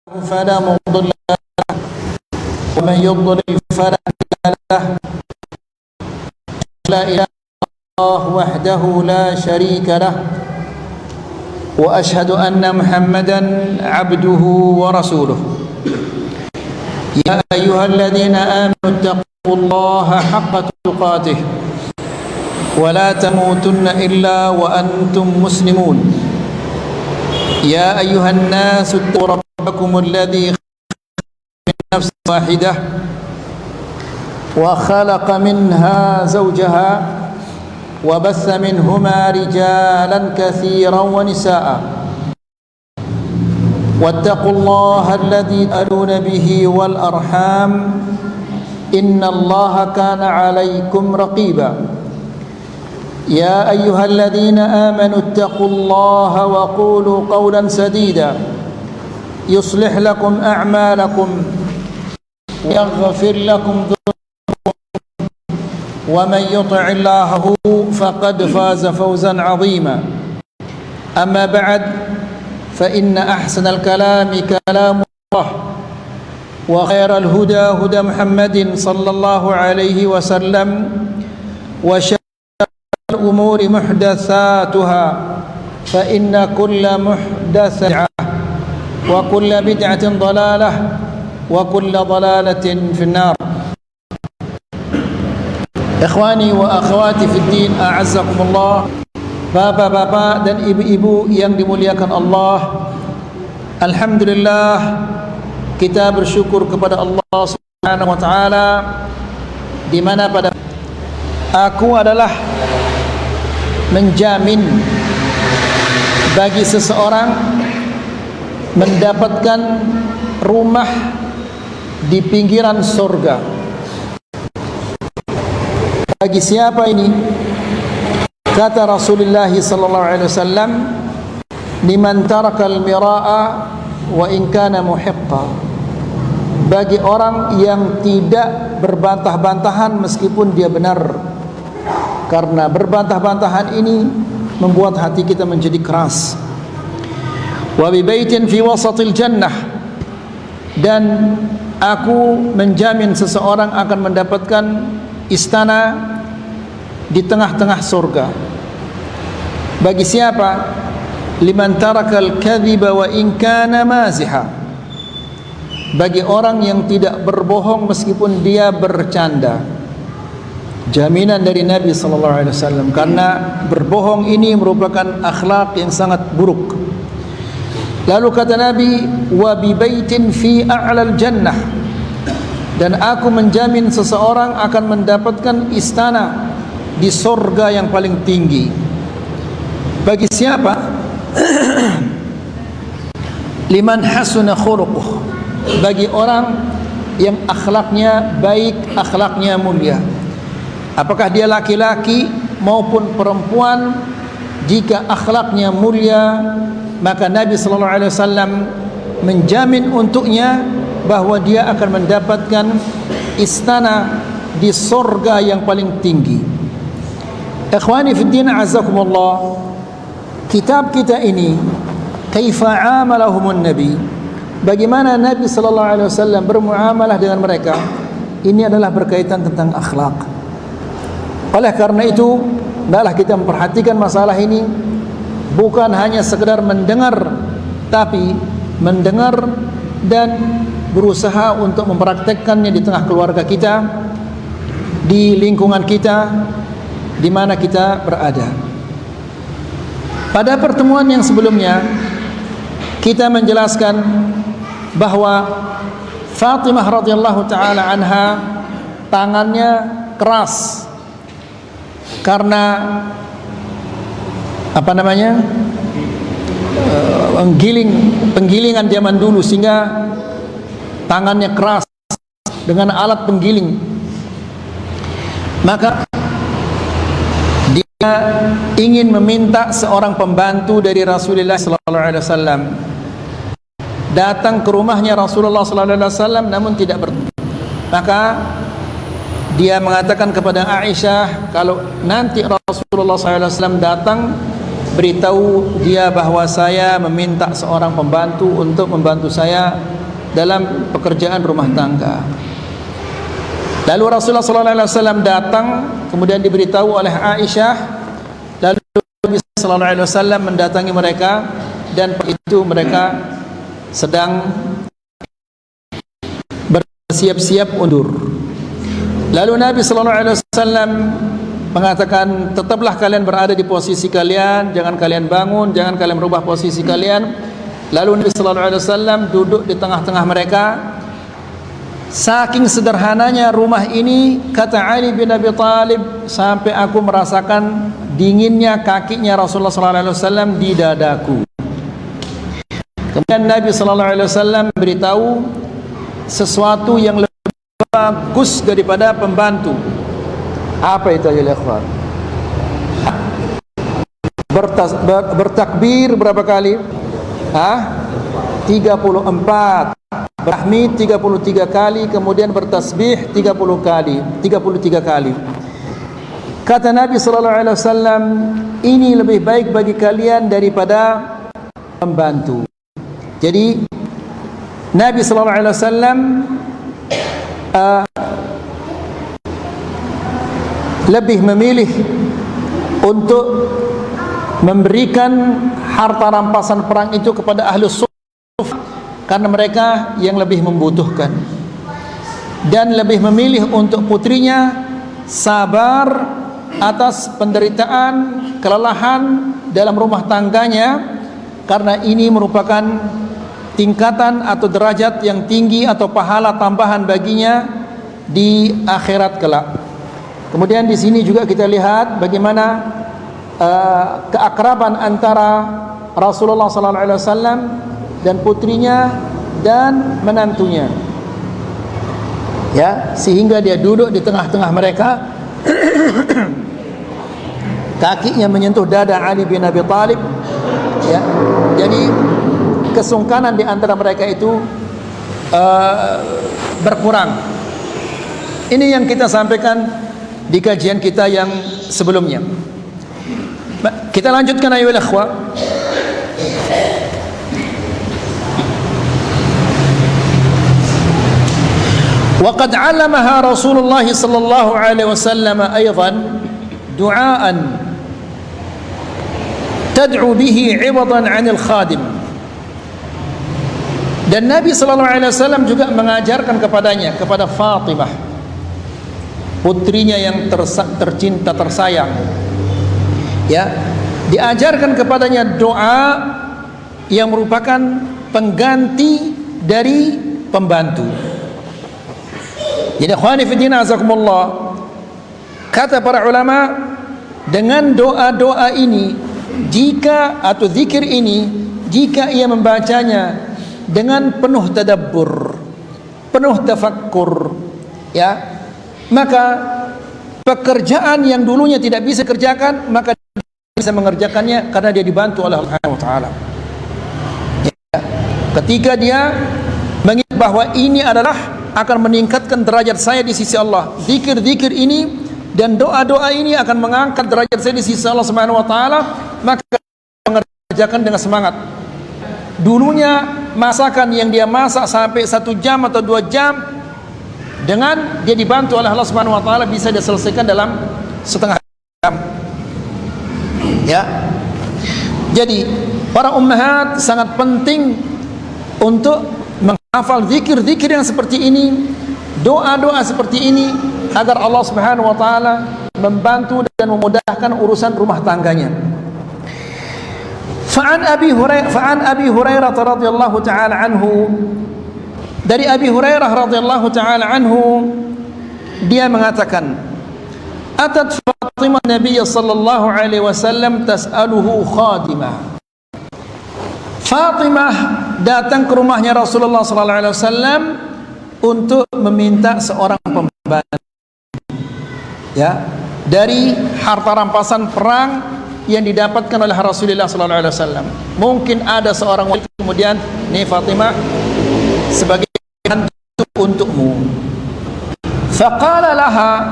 فلا مضل له ومن يضلل فلا هادي له. لا إله إلا الله وحده لا شريك له وأشهد أن محمدا عبده ورسوله. يا أيها الذين آمنوا اتقوا الله حق تقاته ولا تموتن إلا وأنتم مسلمون. يا أيها الناس اتقوا ربكم الذي خلقكم من نفس واحدة وخلق منها زوجها وبث منهما رجالا كثيرا ونساء واتقوا الله الذي تساءلون به والأرحام إن الله كان عليكم رقيبا. يا أيها الذين آمنوا اتقوا الله وقولوا قولا سديدا يصلح لكم أعمالكم ويغفر لكم ذنوبكم ومن يطع الله فقد فاز فوزا عظيما. أما بعد فإن أحسن الكلام كلام الله وخير الهدى هدى محمد صلى الله عليه وسلم وشر الأمور محدثاتها فإن كل محدثة بدعة وكل بدعة ضلالة وكل ضلالة في النار. Ikhwani wa akhwati fid din, a'azzakumullah. Bapak-bapak dan ibu-ibu yang dimuliakan Allah, alhamdulillah kita bersyukur kepada Allah Subhanahu wa taala di mana pada aku adalah menjamin bagi seseorang mendapatkan rumah di pinggiran surga. Bagi siapa ini? Kata Rasulullah sallallahu alaihi wasallam, "Liman taraka al-mira'a wa in kana muhiqqa." Bagi orang yang tidak berbantah-bantahan meskipun dia benar. Karena berbantah-bantahan ini membuat hati kita menjadi keras. Wa bi baitin fi wasatil jannah, dan aku menjamin seseorang akan mendapatkan istana di tengah-tengah surga. Bagi siapa? Liman tarakal kadhiba wa in kana maziha. Bagi orang yang tidak berbohong meskipun dia bercanda. Jaminan dari Nabi sallallahu alaihi wasallam, karena berbohong ini merupakan akhlak yang sangat buruk. Lalu kata Nabi, wa bi baitin fi a'lal jannah, dan aku menjamin seseorang akan mendapatkan istana di surga yang paling tinggi. Bagi siapa? Liman hasuna khuluquh, bagi orang yang akhlaknya baik, akhlaknya mulia. Apakah dia laki-laki maupun perempuan, jika akhlaknya mulia, maka Nabi sallallahu alaihi wasallam menjamin untuknya bahwa dia akan mendapatkan istana di surga yang paling tinggi. Ikhwani fi din, azakumullah. Kitab kita ini, kaifa amalahumun nabi, bagaimana Nabi sallallahu alaihi wasallam bermuamalah dengan mereka, ini adalah berkaitan tentang akhlak. Oleh karena itu, hendaklah kita memperhatikan masalah ini, bukan hanya sekedar mendengar, tapi mendengar dan berusaha untuk mempraktekkannya di tengah keluarga kita, di lingkungan kita, di mana kita berada. Pada pertemuan yang sebelumnya, kita menjelaskan bahwa Fatimah radhiyallahu taala anha tangannya keras karena penggilingan zaman dulu, sehingga tangannya keras dengan alat penggiling. Maka dia ingin meminta seorang pembantu dari Rasulullah sallallahu alaihi wasallam datang ke rumahnya Rasulullah sallallahu alaihi wasallam, namun tidak bertemu. Maka dia mengatakan kepada Aisyah, kalau nanti Rasulullah SAW datang, beritahu dia bahwa saya meminta seorang pembantu untuk membantu saya dalam pekerjaan rumah tangga. Lalu Rasulullah sallallahu alaihi wasallam datang, kemudian diberitahu oleh Aisyah, lalu Nabi sallallahu alaihi wasallam mendatangi mereka, dan itu mereka sedang bersiap-siap undur. Lalu Nabi sallallahu alaihi wasallam mengatakan, tetaplah kalian berada di posisi kalian, jangan kalian bangun, jangan kalian merubah posisi kalian. Lalu Nabi sallallahu alaihi wasallam duduk di tengah-tengah mereka. Saking sederhananya rumah ini, kata Ali bin Abi Thalib, sampai aku merasakan dinginnya kakinya Rasulullah sallallahu alaihi wasallam di dadaku. Kemudian Nabi sallallahu alaihi wasallam beritahu sesuatu yang lebih bagus daripada pembantu. Apa itu ya ikhwan? Bertakbir berapa kali? 34. Berahmid 33 kali, kemudian bertasbih 33 kali. Kata Nabi sallallahu alaihi wasallam, ini lebih baik bagi kalian daripada pembantu. Jadi Nabi sallallahu alaihi wasallam lebih memilih untuk memberikan harta rampasan perang itu kepada ahlus suffah karena mereka yang lebih membutuhkan, dan lebih memilih untuk putrinya sabar atas penderitaan, kelelahan dalam rumah tangganya, karena ini merupakan tingkatan atau derajat yang tinggi atau pahala tambahan baginya di akhirat kelak. Kemudian di sini juga kita lihat bagaimana keakraban antara Rasulullah sallallahu alaihi wasallam dan putrinya dan menantunya. Ya, sehingga dia duduk di tengah-tengah mereka. Kakinya menyentuh dada Ali bin Abi Thalib. Ya. Jadi kesungkanan di antara mereka itu berkurang. Ini yang kita sampaikan di kajian kita yang sebelumnya. Kita lanjutkan ayo ikhwah. وقد علمها رسول الله صلى الله عليه وسلم أيضا دعاء تدعو به عوضا عن الخادم. Dan Nabi sallallahu alaihi wasallam juga mengajarkan kepadanya, kepada Fatimah, putrinya yang tercinta tersayang, ya, diajarkan kepadanya doa yang merupakan pengganti dari pembantu. Jadi ikhwani fi din azakumullah, kata para ulama, dengan doa-doa ini, jika atau zikir ini, jika ia membacanya dengan penuh tadabbur, penuh tafakkur, ya, maka pekerjaan yang dulunya tidak bisa kerjakan, maka bisa mengerjakannya karena dia dibantu oleh Allah Subhanahu wa taala. Ya, ketika dia mengingat bahwa ini adalah akan meningkatkan derajat saya di sisi Allah, zikir-zikir ini dan doa-doa ini akan mengangkat derajat saya di sisi Allah Subhanahu wa taala, maka mengerjakan dengan semangat. Dulunya masakan yang dia masak sampai 1 jam atau 2 jam, dengan dia dibantu oleh Allah Subhanahu wa taala bisa dia selesaikan dalam setengah jam. Ya. Jadi para ummahat sangat penting untuk menghafal zikir-zikir yang seperti ini, doa-doa seperti ini, agar Allah Subhanahu wa taala membantu dan memudahkan urusan rumah tangganya. Fa'an Abi Hurairah radhiyallahu taala anhu, dari Abi Hurairah radhiyallahu taala anhu, dia mengatakan, atat Fatimah Nabi sallallahu alaihi wasallam tas'aluhu khadimah. Fatimah datang ke rumahnya Rasulullah sallallahu alaihi wasallam untuk meminta seorang pembantu, ya, dari harta rampasan perang yang didapatkan oleh Rasulullah sallallahu alaihi wasallam. Mungkin ada seorang wanita, kemudian nih Fatimah sebagai bantu untukmu. Faqala laha,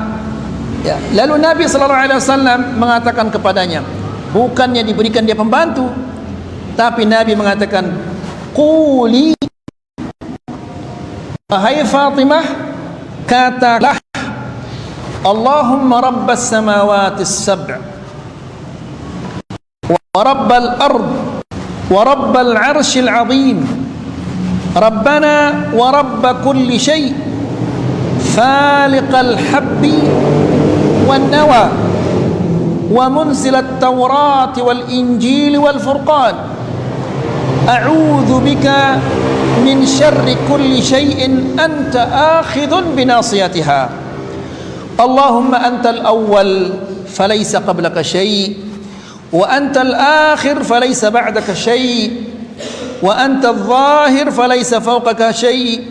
ya, lalu Nabi sallallahu alaihi wasallam mengatakan kepadanya, bukannya diberikan dia pembantu, tapi Nabi mengatakan, quli Wahai Fatimah, katakanlah, Allahumma rabbas samawati as-sab' wa rabbal ard wa rabbal arshil azim, Rabbana wa rabb kulli syai' faliqal habbi wan nawa wa munzilat tawrat wal injil wal furqan, a'udzu bika min syarri kulli syai'in anta akhidhun binasiyatiha, Allahumma antal awwal falaysa qablaka syai' wa antal akhir falaysa ba'daka syai' wa antal zahir falaysa fawqaka syai'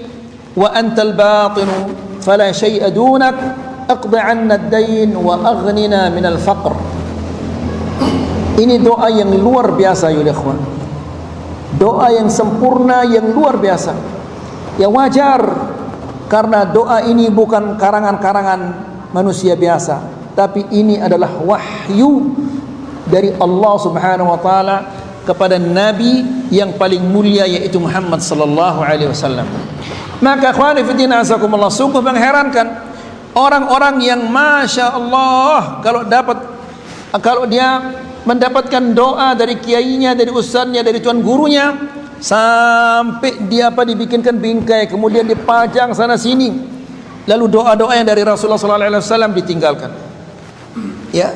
wa antal batinu fala syai'a dunak, aqdi 'anna ad-dayn wa aghnina minal faqr. Ini doa yang luar biasa ya ikhwan, doa yang sempurna, yang luar biasa. Ya wajar, karena doa ini bukan karangan-karangan manusia biasa, tapi ini adalah wahyu dari Allah Subhanahu wa taala kepada Nabi yang paling mulia, yaitu Muhammad sallallahu alaihi wasallam. Maka akhwani fi din azakumullah, sungguh mengherankan orang-orang yang masya Allah kalau dia mendapatkan doa dari kiainya, dari ustadznya, dari tuan gurunya, sampai dia dibikinkan bingkai, kemudian dipajang sana sini, lalu doa-doa yang dari Rasulullah sallallahu alaihi wasallam ditinggalkan. Ya,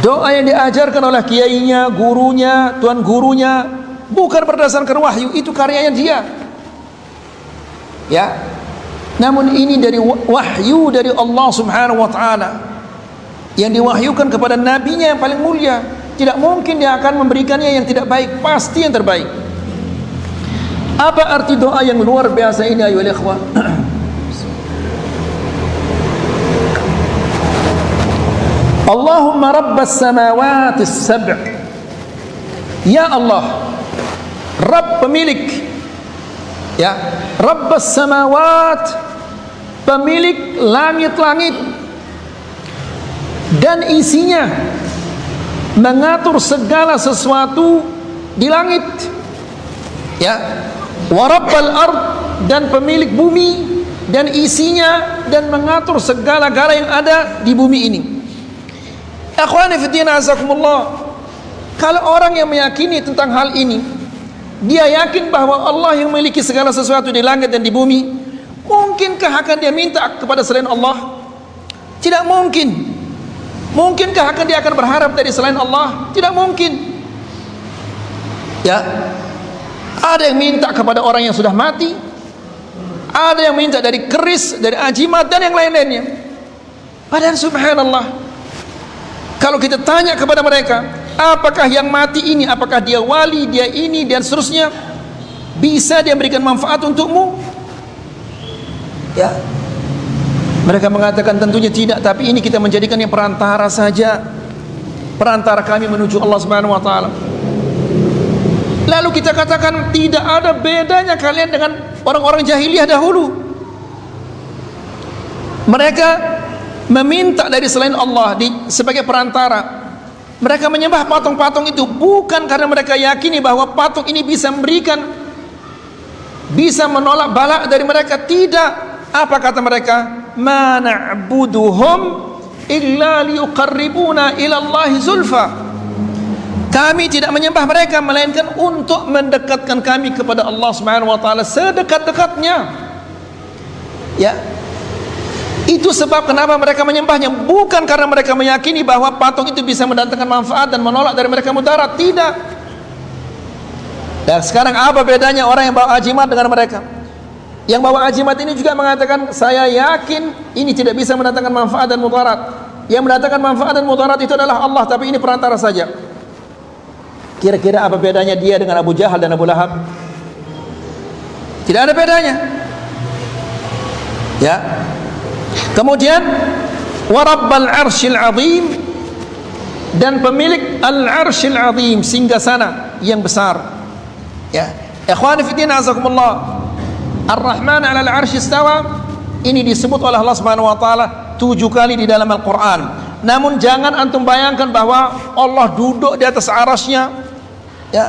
doa yang diajarkan oleh kiainya, gurunya, tuan gurunya bukan berdasarkan wahyu, itu karyanya dia. Ya, namun ini dari wahyu dari Allah Subhanahu wa taala yang diwahyukan kepada nabinya yang paling mulia. Tidak mungkin dia akan memberikannya yang tidak baik, pasti yang terbaik. Apa arti doa yang luar biasa ini ayo ikhwah? Allahumma rabbas samawati as-sab', ya Allah, Rabb pemilik, ya, rabbas samawat, pemilik langit-langit dan isinya, mengatur segala sesuatu di langit, ya, wa rabbal ard, dan pemilik bumi dan isinya, dan mengatur segala-gala yang ada di bumi ini. Akhwani fi din azakumullah, kalau orang yang meyakini tentang hal ini, dia yakin bahwa Allah yang memiliki segala sesuatu di langit dan di bumi, mungkinkah akan dia minta kepada selain Allah? Tidak mungkin. Mungkinkah dia akan berharap dari selain Allah? Tidak mungkin. Ya, ada yang minta kepada orang yang sudah mati, ada yang minta dari keris, dari ajimat, dan yang lain-lainnya. Padahal subhanallah, kalau kita tanya kepada mereka, apakah yang mati ini, apakah dia wali, dia ini, dan seterusnya, bisa dia memberikan manfaat untukmu? Ya, mereka mengatakan tentunya tidak, tapi ini kita menjadikan yang perantara saja, perantara kami menuju Allah Subhanahu wa taala. Lalu kita katakan tidak ada bedanya kalian dengan orang-orang jahiliyah dahulu. Mereka meminta dari selain Allah sebagai perantara. Mereka menyembah patung-patung itu bukan karena mereka yakini bahwa patung ini bisa memberikan, bisa menolak bala dari mereka. Tidak. Apa kata mereka? Ma na'buduhum illa liyuqarribuna ila Allahi zulfa. Kami tidak menyembah mereka melainkan untuk mendekatkan kami kepada Allah Subhanahu wa taala sedekat-dekatnya. Ya. Itu sebab kenapa mereka menyembahnya, bukan karena mereka meyakini bahwa patung itu bisa mendatangkan manfaat dan menolak dari mereka mudarat. Tidak. Dan sekarang apa bedanya orang yang bawa ajimat dengan mereka? Yang bawa ajimat ini juga mengatakan, saya yakin ini tidak bisa mendatangkan manfaat dan mudarat. Yang mendatangkan manfaat dan mudarat itu adalah Allah, tapi ini perantara saja. Kira-kira apa bedanya dia dengan Abu Jahal dan Abu Lahab? Tidak ada bedanya. Ya. Kemudian wa rabbal arsyil azim, dan pemilik al-arsyil azim, singgasana yang besar. Ya. Ikhwani fi din azakumullah, Ar-Rahman 'alal 'arsy istawa, ini disebut oleh Allah Subhanahu wa taala 7 kali di dalam Al-Qur'an. Namun jangan antum bayangkan bahwa Allah duduk di atas arasy-Nya. Ya.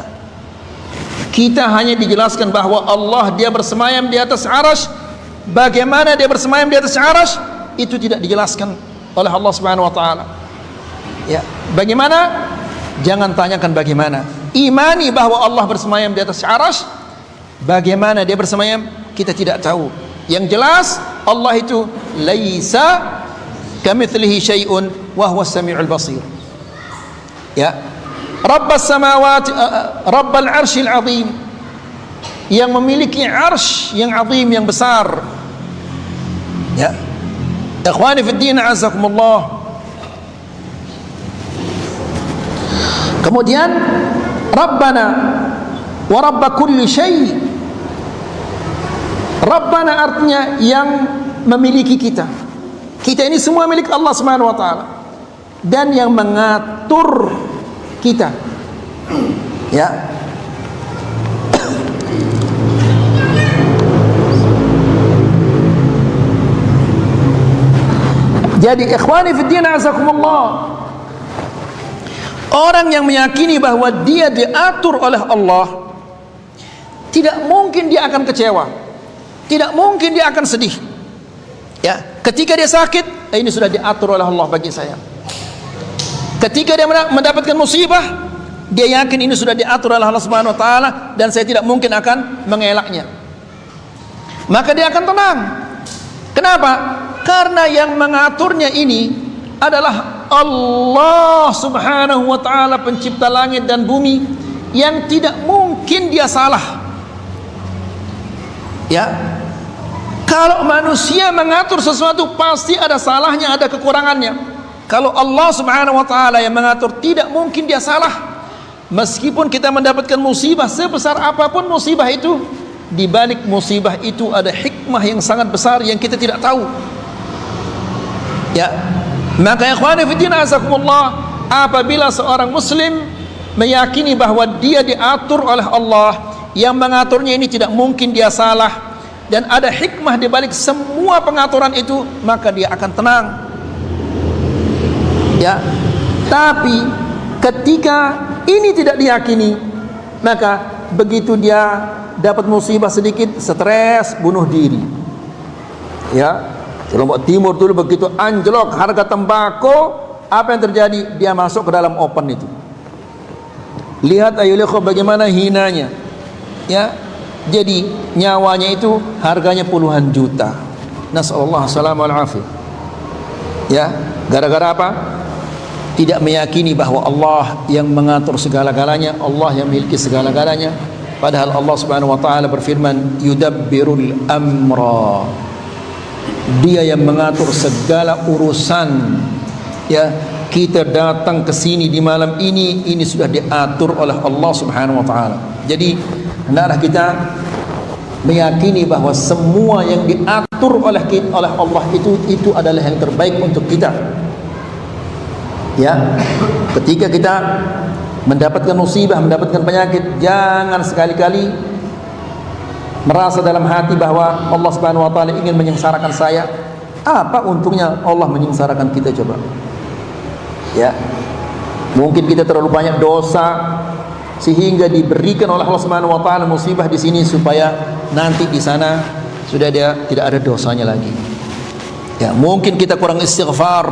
Kita hanya dijelaskan bahwa Allah dia bersemayam di atas arasy Bagaimana dia bersemayam di atas arasy itu tidak dijelaskan oleh Allah Subhanahu wa taala. Ya, bagaimana? Jangan tanyakan bagaimana. Imani bahwa Allah bersemayam di atas arasy. Bagaimana dia bersemayam kita tidak tahu. Yang jelas Allah itu laisa kamitslihi syai'un wa huwas samiul basir. Ya. Rabbas samawati Rabbal arsyil azim, yang memiliki arsy yang azim, yang besar. Ya. Ikhwani fid din, azakumullah. Kemudian Rabbana wa Rabb kulli syai'. Rabbana artinya yang memiliki kita. Kita ini semua milik Allah Subhanahu wa taala, dan yang mengatur kita. Ya. Jadi ikhwani fid din, azakumullah, orang yang meyakini bahwa dia diatur oleh Allah, tidak mungkin dia akan kecewa, tidak mungkin dia akan sedih. Ya, ketika dia sakit, ini sudah diatur oleh Allah bagi saya. Ketika dia mendapatkan musibah, dia yakin ini sudah diatur oleh Allah Subhanahu wa taala dan saya tidak mungkin akan mengelaknya. Maka dia akan tenang. Kenapa? Karena yang mengaturnya ini adalah Allah Subhanahu wa taala, pencipta langit dan bumi, yang tidak mungkin dia salah. Ya. Kalau manusia mengatur sesuatu pasti ada salahnya, ada kekurangannya. Kalau Allah Subhanahu wa taala yang mengatur, tidak mungkin dia salah. Meskipun kita mendapatkan musibah sebesar apapun musibah itu, di balik musibah itu ada hikmah yang sangat besar yang kita tidak tahu. Ya. Maka ikhwani fillah azakumullah, apabila seorang muslim meyakini bahwa dia diatur oleh Allah, yang mengaturnya ini tidak mungkin dia salah, dan ada hikmah di balik semua pengaturan itu, maka dia akan tenang. Ya. Tapi ketika ini tidak diyakini, maka begitu dia dapat musibah sedikit, stres, bunuh diri. Ya. Di Lombok Timur dulu begitu anjlok harga tembakau, apa yang terjadi? Dia masuk ke dalam open itu. Lihat ayulikho bagaimana hinanya. Ya. Jadi nyawanya itu harganya puluhan juta. Nasallallahu salamul afiyah. Ya, gara-gara apa? Tidak meyakini bahwa Allah yang mengatur segala-galanya, Allah yang memiliki segala-galanya. Padahal Allah Subhanahu wa taala berfirman, yudabbirul amra. Dia yang mengatur segala urusan. Ya, kita datang ke sini di malam ini sudah diatur oleh Allah Subhanahu wa taala. Jadi hendaklah kita meyakini bahwa semua yang diatur oleh Allah itu adalah yang terbaik untuk kita. Ya, ketika kita mendapatkan musibah, mendapatkan penyakit, jangan sekali-kali merasa dalam hati bahwa Allah Subhanahu wa taala ingin menyengsarakan saya. Apa untungnya Allah menyengsarakan kita, coba? Ya. Mungkin kita terlalu banyak dosa sehingga diberikan oleh Allah Subhanahu wa taala musibah di sini supaya nanti di sana sudah dia tidak ada dosanya lagi. Ya, mungkin kita kurang istighfar,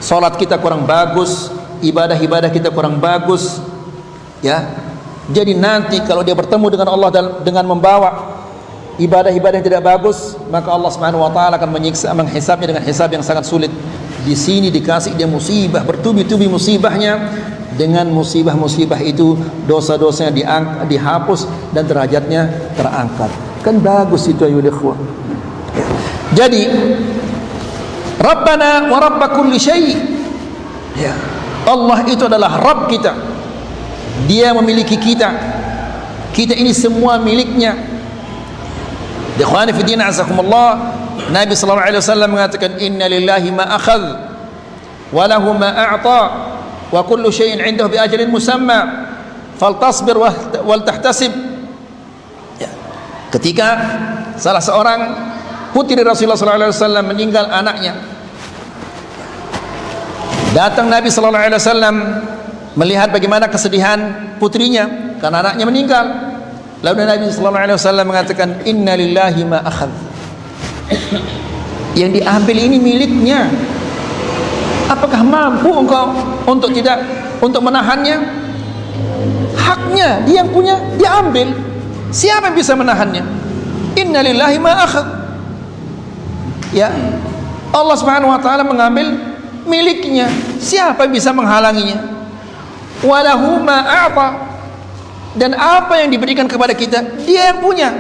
salat kita kurang bagus, ibadah-ibadah kita kurang bagus. Ya. Jadi nanti kalau dia bertemu dengan Allah dengan membawa ibadah-ibadah yang tidak bagus, maka Allah Subhanahu wa taala akan menyiksa, menghisabnya dengan hisab yang sangat sulit. Di sini dikasih dia musibah, bertubi-tubi musibahnya. Dengan musibah-musibah itu dosa-dosanya dihapus dan derajatnya terangkat. Kan bagus itu ayol ikhwah. Jadi Rabbana wa Rabb kulli syai'. Ya. Allah itu adalah Rabb kita. Dia memiliki kita. Kita ini semua miliknya. Ikhwani fi din azakumullah, Nabi sallallahu alaihi wasallam mengatakan inna lillahi ma akhadh wa lahu ma a'ta wa kullu syai'in 'indahu bi ajalin musamma faltasbir wal tahtasib. Ya. Ketika salah seorang putri Rasulullah sallallahu alaihi wasallam meninggal anaknya, datang Nabi sallallahu alaihi wasallam melihat bagaimana kesedihan putrinya karena anaknya meninggal. Lalu Nabi sallallahu alaihi wasallam mengatakan inna lillahi ma akhadh Yang diambil ini miliknya. Apakah mampu engkau untuk menahannya? Haknya, dia yang punya, dia ambil. Siapa yang bisa menahannya? Inna lillahi ma akhadh. Ya, Allah Subhanahu wa taala mengambil miliknya. Siapa yang bisa menghalanginya? Walahu ma a'ta. Dan apa yang diberikan kepada kita, dia yang punya.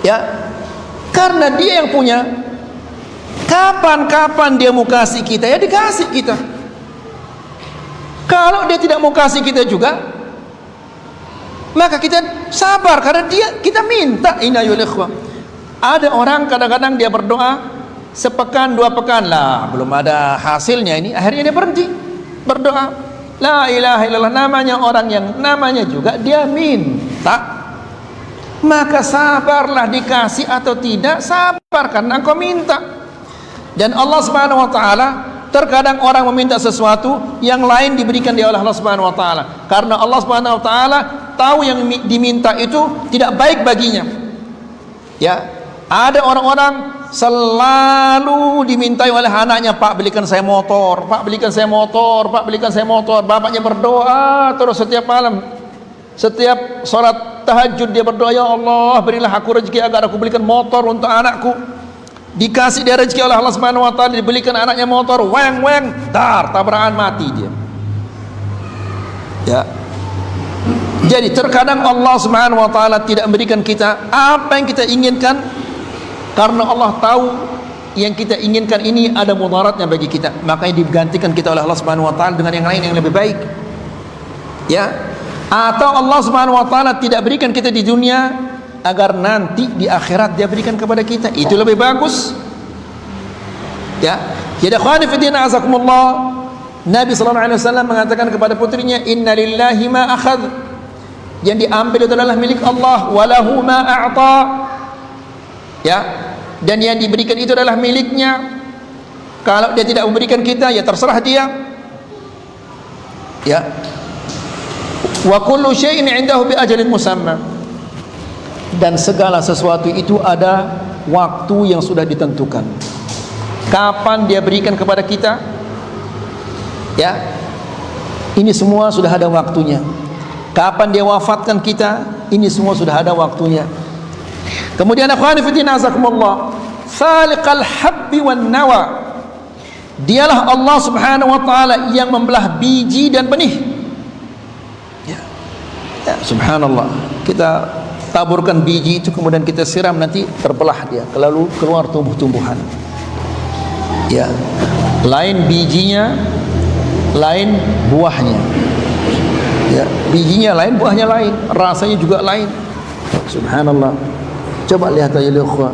Ya, karena dia yang punya, kapan-kapan dia mau kasih kita, ya dikasih kita. Kalau dia tidak mau kasih kita juga, maka kita sabar, karena kita minta. Inna yul-ikhwah. Ada orang kadang-kadang dia berdoa sepekan, 2 pekan lah, belum ada hasilnya ini, akhirnya dia berhenti berdoa. La ilaha illallah, namanya orang yang namanya juga dia minta. Maka sabarlah, dikasih atau tidak, sabar karena engkau minta. Dan Allah Subhanahu wa taala, terkadang orang meminta sesuatu yang lain diberikan dia oleh Allah Subhanahu wa taala, karena Allah Subhanahu wa taala tahu yang diminta itu tidak baik baginya. Ya, ada orang-orang selalu dimintai oleh anaknya, Pak belikan saya motor, Pak belikan saya motor, Pak belikan saya motor. Bapaknya berdoa terus setiap malam, setiap sholat tahajud dia berdoa, ya Allah berilah aku rezeki agar aku belikan motor untuk anakku. Dikasih dia rezeki oleh Allah Subhanahu wa taala, dibelikan anaknya motor, weng tabrakan, mati dia. Ya. Jadi terkadang Allah Subhanahu wa taala tidak memberikan kita apa yang kita inginkan, karena Allah tahu yang kita inginkan ini ada mudaratnya bagi kita, makanya digantikan kita oleh Allah Subhanahu wa taala dengan yang lain yang lebih baik. Ya. Atau Allah Subhanahu wa taala tidak berikan kita di dunia agar nanti di akhirat dia berikan kepada kita, itu lebih bagus. Ya. Jadi ikhwani fi din azakumullah, Nabi sallallahu alaihi wasallam mengatakan kepada putrinya, inna lillahi ma akhadh. Yang diambil itu adalah milik Allah, walahu ma a'ta. Ya. Dan yang diberikan itu adalah miliknya. Kalau dia tidak memberikan kita, ya terserah dia. Ya. Wa kullu syai'in 'indahu bi ajalin musamma. Dan segala sesuatu itu ada waktu yang sudah ditentukan. Kapan dia berikan kepada kita? Ya. Ini semua sudah ada waktunya. Kapan dia wafatkan kita? Ini semua sudah ada waktunya. Kemudian akhwani fillah azakumullah, faliqal habbi wan nawa. Dialah Allah Subhanahu wa taala yang membelah biji dan benih. Ya. Ya, subhanallah. Kita taburkan biji itu, kemudian kita siram, nanti terbelah dia, lalu keluar tumbuh-tumbuhan. Ya. Lain bijinya, lain buahnya. Ya, bijinya lain, buahnya lain, rasanya juga lain. Subhanallah. Coba lihat aja ikhwah,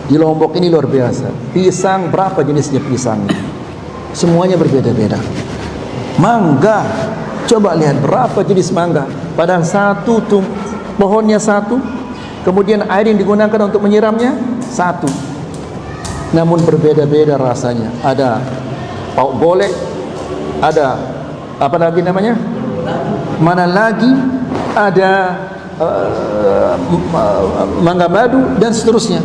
di Lombok ini luar biasa. Pisang, berapa jenisnya pisang? Semuanya berbeda-beda. Mangga, coba lihat berapa jenis mangga. Padahal satu pohonnya satu, kemudian air yang digunakan untuk menyiramnya satu, namun berbeda-beda rasanya. Ada pauk golek, ada apa lagi namanya, mana lagi, ada mangga madu dan seterusnya.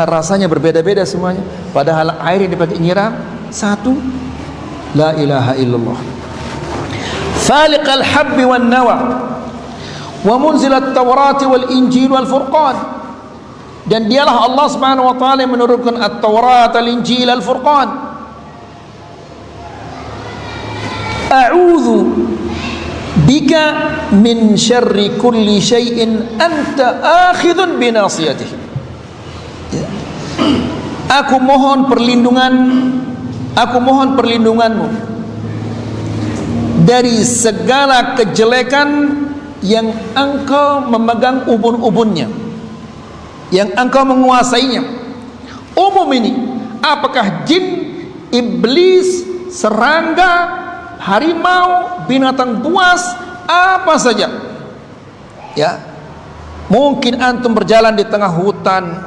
Rasanya berbeda-beda semuanya, padahal air yang dipakai nyiram satu. La ilaha illallah. Faliqal habbi wan nawa wa munzilat Taurat wal Injil wal Furqan. Dan dialah Allah Subhanahu wa taala yang menurunkan At-Taurat, Al-Injil, Al-Furqan. A'udzu bika min syarri kulli syai'in anta akhidhun bi nasiyatihi. Aku mohon perlindunganmu dari segala kejelekan yang engkau memegang ubun-ubunnya, yang engkau menguasainya. Umum ini, apakah jin, iblis, serangga, harimau, binatang buas, apa saja. Ya, mungkin antum berjalan di tengah hutan,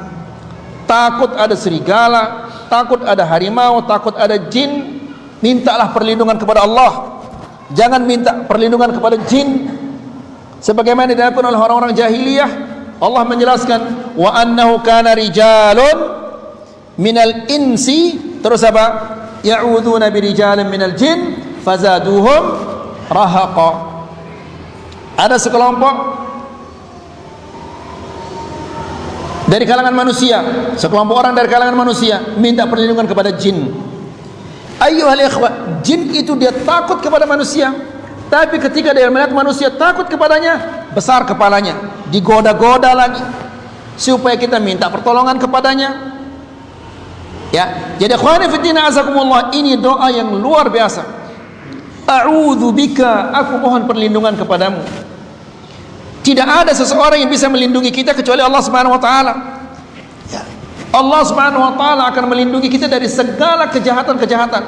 takut ada serigala, takut ada harimau, takut ada jin, mintalah perlindungan kepada Allah. Jangan minta perlindungan kepada jin sebagaimana dilakukan oleh orang-orang jahiliyah. Allah menjelaskan wa annahu kana rijalun minal insi, terus apa? Ya'udzuna birijalin minal jin fazaduhum rahaqa. Ada sekelompok dari kalangan manusia, sekelompok orang dari kalangan manusia minta perlindungan kepada jin. Ayyuhal ikhwah, jin itu dia takut kepada manusia, tapi ketika dia melihat manusia takut kepadanya, besar kepalanya, digoda-goda lagi supaya kita minta pertolongan kepadanya. Ya, jadi ikhwani fillah azakumullah, ini doa yang luar biasa. A'udzu bika, aku mohon perlindungan kepadamu. Tidak ada seseorang yang bisa melindungi kita kecuali Allah Subhanahu wa taala. Ya. Allah Subhanahu wa taala akan melindungi kita dari segala kejahatan-kejahatan.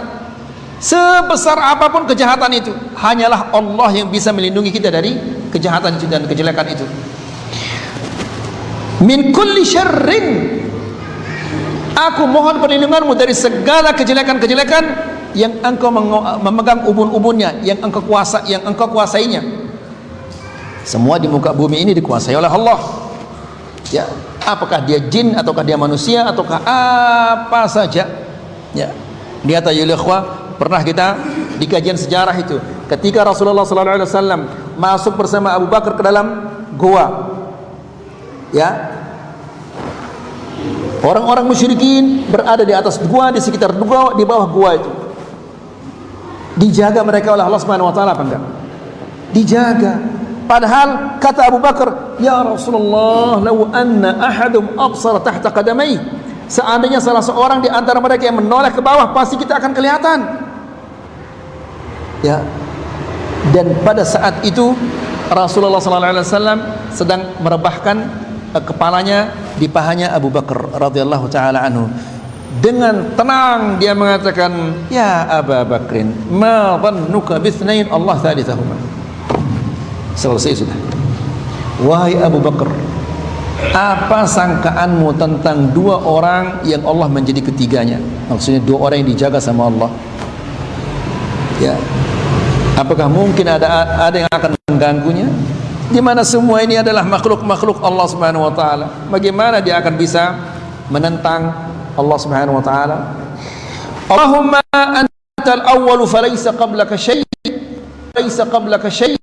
Sebesar apapun kejahatan itu, hanyalah Allah yang bisa melindungi kita dari kejahatan itu dan kejelekan itu. Min kulli syarrin, aku mohon perlindunganmu dari segala kejelekan-kejelekan yang engkau memegang ubun-ubunnya, yang engkau kuasainya. Semua di muka bumi ini dikuasai oleh Allah. Ya, apakah dia jin ataukah dia manusia ataukah apa saja. Ya. Lihat aja ikhwah, pernah kita di kajian sejarah itu, ketika Rasulullah sallallahu alaihi wasallam masuk bersama Abu Bakar ke dalam gua. Ya. Orang-orang musyrikin berada di atas gua, di sekitar gua, di bawah gua itu. Dijaga mereka oleh Allah Subhanahu wa taala apa enggak? Dijaga. Padahal kata Abu Bakar, ya Rasulullah, law anna ahadum absara tahta qadamai, seandainya salah seorang di antara mereka yang menoleh ke bawah, pasti kita akan kelihatan. Ya. Dan pada saat itu Rasulullah sallallahu alaihi wasallam sedang merebahkan kepalanya di pahanya Abu Bakar radhiyallahu taala anhu. Dengan tenang dia mengatakan, ya Abu Bakrin, ma dhannuka bithnain Allah thalithahuma. Selesai sudah. Wahai Abu Bakar, apa sangkaanmu tentang dua orang yang Allah menjadi ketiganya? Maksudnya dua orang yang dijaga sama Allah. Ya. Apakah mungkin ada yang akan mengganggunya? Di mana semua ini adalah makhluk-makhluk Allah Subhanahu wa taala. Bagaimana dia akan bisa menentang Allah Subhanahu wa taala? Allahumma antal awwalu falaysa qablaka syai', falaysa qablaka syai'.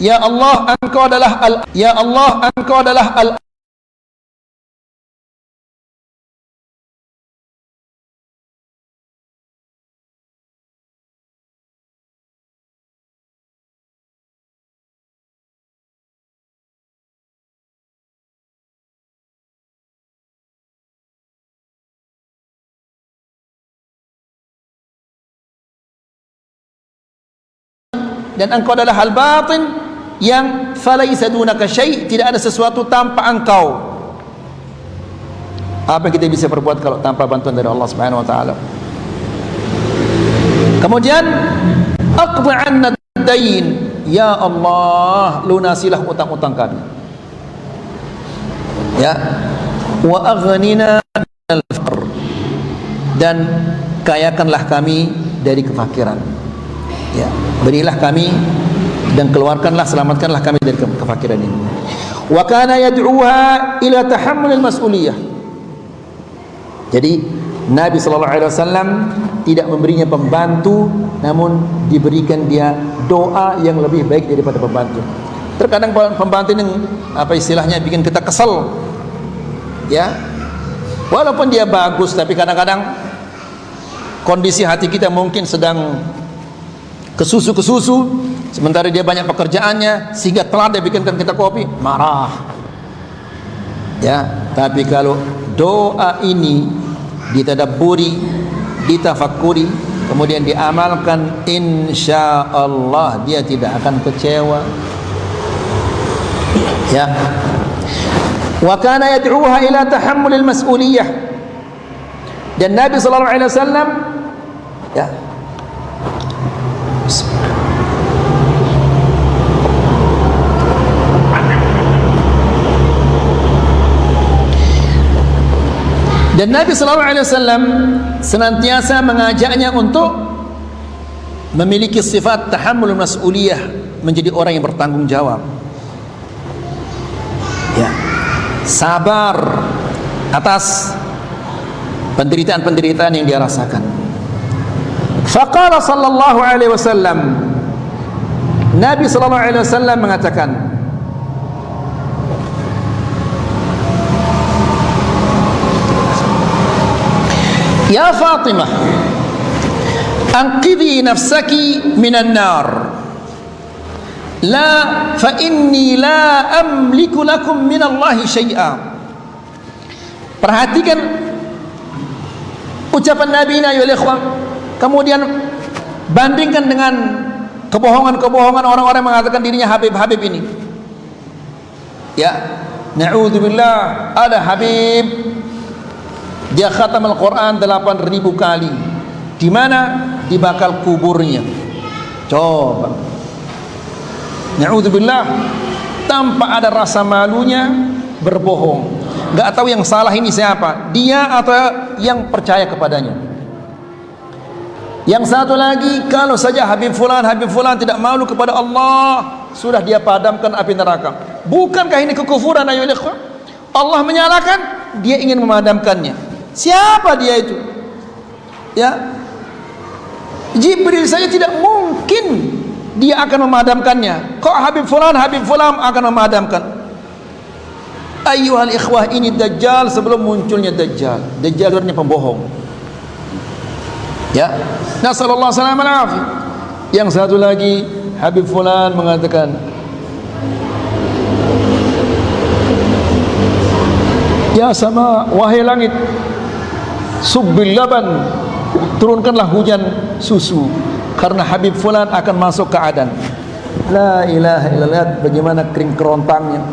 Ya Allah, Engkau adalah Ya Allah, Engkau adalah dan Engkau adalah al-batin yang falaisa dunaka syai', tidak ada sesuatu tanpa Engkau. Apa yang kita bisa perbuat kalau tanpa bantuan dari Allah Subhanahu wa taala? Kemudian aqdi 'anna ad-dain, ya Allah, lunasilah utang-utang kami. Ya. Wa aghnina minal faqr, dan kayakanlah kami dari kefakiran. Ya, berilah kami dan keluarkanlah, selamatkanlah kami dari kefakiran ini. Wa kana yad'uha ila tahammulil mas'uliyah. Jadi Nabi sallallahu alaihi wasallam tidak memberinya pembantu, namun diberikan dia doa yang lebih baik daripada pembantu. Terkadang pembantu ini apa istilahnya bikin kita kesel. Ya. Walaupun dia bagus, tapi kadang-kadang kondisi hati kita mungkin sedang kesusu, sementara dia banyak pekerjaannya sehingga telat dia bikinkan kita kopi, marah. Ya, tapi kalau doa ini ditadabburi, ditafakuri, kemudian diamalkan, insyaallah dia tidak akan kecewa. Ya. Wa kana yad'uha ila tahammulil mas'uliyah. Dan Nabi sallallahu alaihi wasallam ya Dan Nabi sallallahu alaihi wasallam senantiasa mengajaknya untuk memiliki sifat tahammul mas'uliyah, menjadi orang yang bertanggung jawab, ya, sabar atas penderitaan-penderitaan yang dia rasakan. Faqala sallallahu alaihi wasallam, Nabi sallallahu alaihi wasallam mengatakan, ya Fatimah, anqidhi nafsaki minan nar, la fa inni la amliku lakum minallahi syai'a. Perhatikan ucapan Nabi ini ya ikhwan, kemudian bandingkan dengan kebohongan-kebohongan orang-orang yang mengatakan dirinya Habib-Habib ini. Ya, na'udzubillah, ada Habib dia khatam Al-Quran 8.000 kali. Di mana? Di bakal kuburnya. Coba, na'udzubillah, tanpa ada rasa malunya berbohong. Gak tahu yang salah ini siapa, dia atau yang percaya kepadanya. Yang satu lagi, kalau saja Habib Fulan tidak malu kepada Allah, sudah dia padamkan api neraka. Bukankah ini kekufuran ayo ikhwan? Allah menyalakan, dia ingin memadamkannya. Siapa dia itu? Ya, Jibril saja tidak mungkin dia akan memadamkannya. Kok Habib Fulan akan memadamkan? Ayyuhal ikhwah, ini Dajjal sebelum munculnya Dajjal. Dajjal sebenarnya pembohong. Ya, nasallallahu alaihi wasallam. Yang satu lagi, Habib Fulan mengatakan, ya sama, wahai langit, subbil laban, turunkanlah hujan susu, karena Habib Fulan akan masuk ke Adan. La ilaha illallah, bagaimana kering kerontangnya.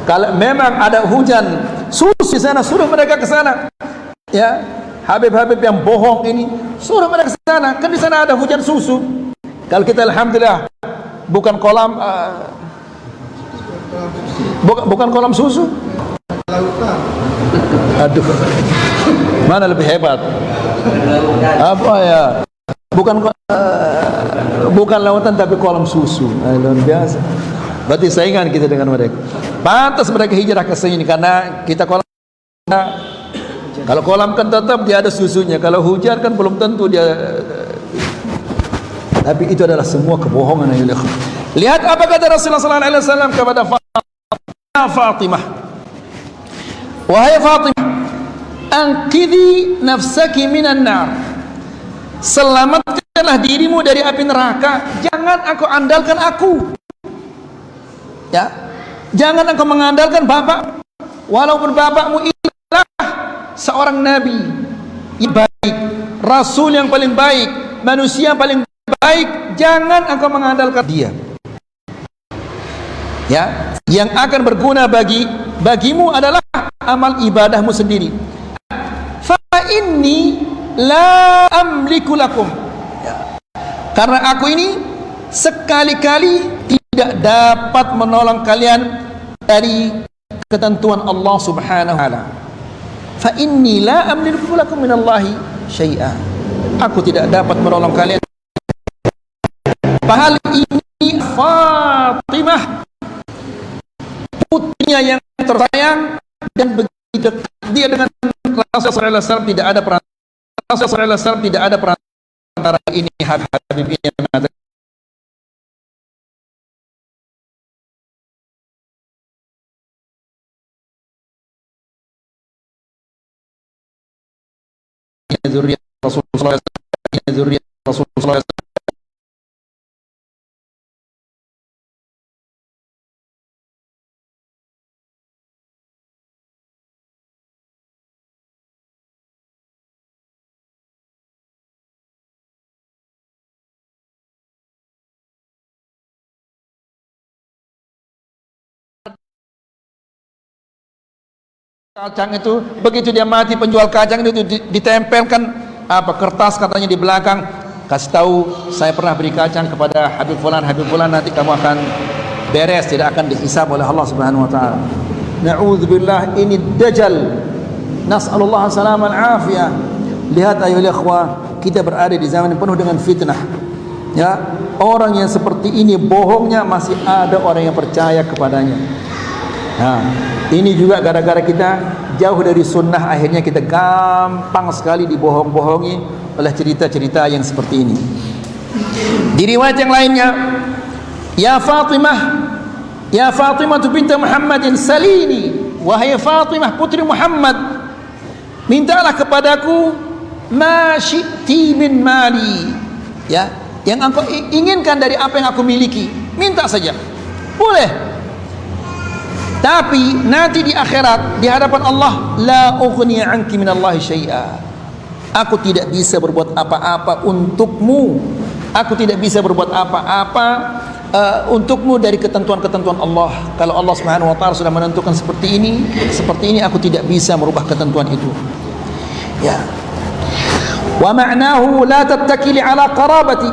Kalau memang ada hujan susu di sana, suruh mereka ke sana. Ya, Habib-Habib yang bohong ini, suruh mereka ke sana, kan di sana ada hujan susu. Kalau kita alhamdulillah bukan kolam bukan kolam susu. Aduh, mana lebih hebat? Apa ya? Bukan lautan tapi kolam susu. Luar biasa. Berarti saingan kita dengan mereka. Pantas mereka hijrah ke sini karena kita kolam. Kalau kolam kan tetap dia ada susunya. Kalau hujan kan belum tentu dia. Tapi itu adalah semua kebohongan. Lihat apa kata Rasulullah SAW kepada Fatimah. Wahai Fatimah, anqidhi nafsaki minan nar, selamatkanlah dirimu dari api neraka. Jangan engkau andalkan aku. Ya, jangan engkau mengandalkan bapak, walaupun bapakmu adalah seorang nabi yang baik, rasul yang paling baik, manusia yang paling baik. Jangan engkau mengandalkan dia. Ya, yang akan berguna bagimu adalah amal ibadahmu sendiri. Fa inni la amliku lakum, ya, karena aku ini sekali-kali tidak dapat menolong kalian dari ketentuan Allah Subhanahu wa taala. Fa inni la amliku lakum minallahi syai'a, aku tidak dapat menolong kalian. Padahal ini Fatimah, putrinya yang tersayang, dan begitu dekat dia dengan Rasulullah SAW, tidak ada perantara. Rasulullah SAW tidak ada perantara. Ini Habib ini yang mengatakan zuriat Rasulullah SAW, zuriat Rasulullah SAW. Kacang itu begitu dia mati, penjual kacang itu ditempelkan apa kertas katanya di belakang, kasih tahu saya pernah beri kacang kepada Habib Fulan, nanti kamu akan beres, tidak akan dihisab oleh Allah Subhanahu wa taala. Na'udzubillah, ini Dajjal Nas'alullah salaman afiyah. Lihat ayuhal ikhwah, kita berada di zaman yang penuh dengan fitnah. Ya, orang yang seperti ini bohongnya masih ada orang yang percaya kepadanya. Nah, ini juga gara-gara kita jauh dari sunnah, akhirnya kita gampang sekali dibohong-bohongi oleh cerita-cerita yang seperti ini. Di riwayat yang lainnya, ya Fatimah binti Muhammadin salini, wahai Fatimah putri Muhammad, mintalah kepadaku ma syi'ti min mali, ya, yang engkau inginkan dari apa yang aku miliki, minta saja, boleh. Tapi nanti di akhirat, di hadapan Allah, la ughni anki minallahi syai'a, aku tidak bisa berbuat apa-apa untukmu, aku tidak bisa berbuat apa-apa untukmu dari ketentuan-ketentuan Allah. Kalau Allah Subhanahu wa taala sudah menentukan seperti ini, aku tidak bisa merubah ketentuan itu. Ya. Wa ma'nahu la tattakili ala qarabati.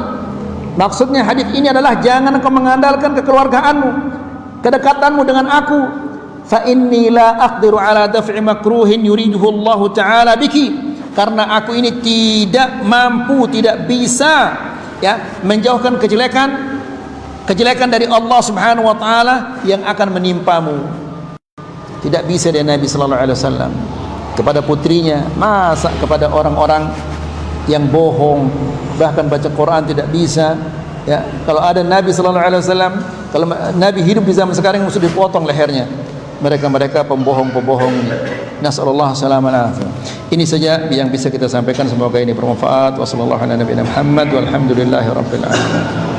Maksudnya hadis ini adalah jangan engkau mengandalkan kekeluargaanmu, kedekatanmu dengan aku. Fa inni la aqdiru ala daf'i makruhin yuriduhu Allah taala biki, karena aku ini tidak mampu, tidak bisa, ya, menjauhkan kejelekan dari Allah Subhanahu wa taala yang akan menimpamu. Tidak bisa dari Nabi sallallahu alaihi wasallam kepada putrinya, masa kepada orang-orang yang bohong, bahkan baca Quran tidak bisa. Ya, kalau ada Nabi sallallahu alaihi wasallam, kalau Nabi hidup di zaman sekarang mesti dipotong lehernya. Mereka pembohong-pembohong ini. Nasallallahu salaman afiyah. Ini saja yang bisa kita sampaikan, semoga ini bermanfaat. Wassallallahu ala nabiyina Muhammad walhamdulillahi rabbil alamin.